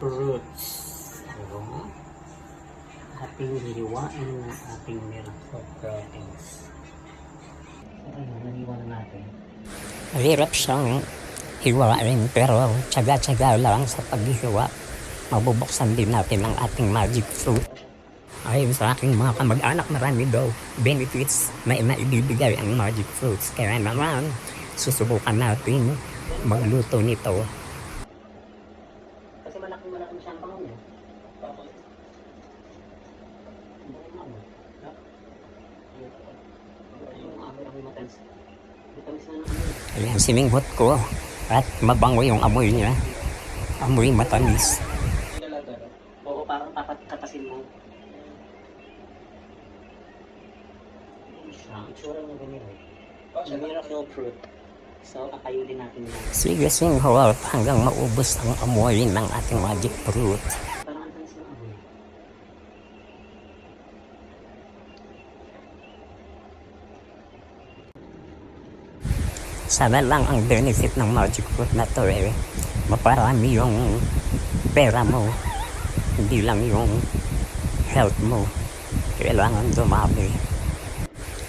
Fruits. So, ating hiwain ng ating milk of proteins. So, ayun, naniwa na natin. Mahirap siyang hiwain pero tsaga-tsaga lang sa paghihiwa. Mabubuksan din natin ang ating magic fruit. Ayon sa aking mga kamag-anak, marami daw benefits na maibibigay ang magic fruits. Kaya naman, susubukan natin magluto nito. Kasi malaki siyang pangon niya. Ayan, sininghot ko at mabango yung amoy niya. Amoy matamis. Oo, parang katasin mo. Ang itsura niya ganyan. Miracle fruit. So, kakayulin natin yan. Sige, singhot hanggang maubos ang amoy ng ating magic fruit. Parang ang tanis ng amoy. Sana lang ang benefit ng magic fruit na to maparami yung pera mo. Hindi lang yung health mo. Kailangan dumami.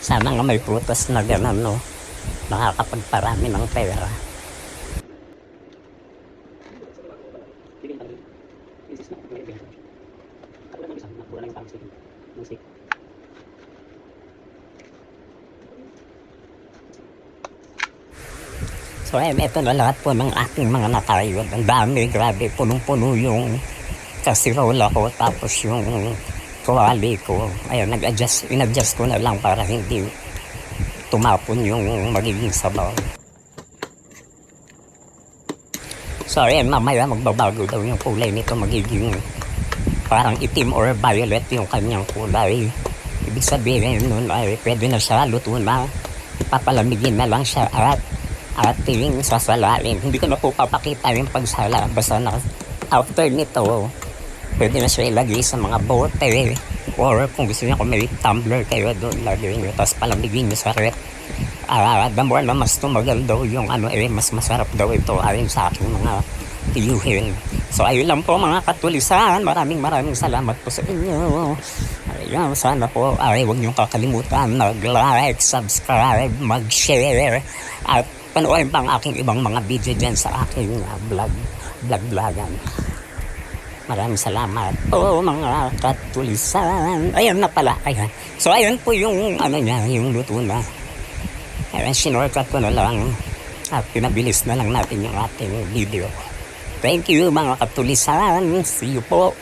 Sana nga may prutas na gano'n, no? Nakakapagparami ng pera. So ayun, ito na lahat po ng ating mga natayod. Ang dami, grabe, punong-puno yung kasirola ko, tapos yung tuwali ko. Ayun, in-adjust ko na lang para hindi tumapon yung magiging sabaw. So ayun, mamaya magbabago daw yung kulay nito, magiging parang itim or violet yung kanyang kulay. Ibig sabihin nun ay pwede na siya luto na, papalamigin na lang siya at tingin sasalain. Hindi ko na po papakita yung pagsala, basta na after nito pwede na siya ilagay sa mga bote, or kung gusto niya, kung may tumbler kayo doon, lagyan nyo, tapos palamigin nyo sa rep. The more na mas tumagal daw yung mas masarap daw ito ayon sa aking mga tiyuhin. So ayun lang po mga katulisan, maraming salamat po sa inyo. Ayun, sana po huwag nyo kakalimutan mag-like, subscribe, mag-share, at panoorin pa ang aking ibang mga video dyan sa aking vlog-vlogan. Maraming salamat po mga katulisan. Ayun na pala. Ayan. So ayun po yung yung luto na. Ayun, sinorkat ko na lang at pinabilis na lang natin yung ating video. Thank you mga katulisan. See you po.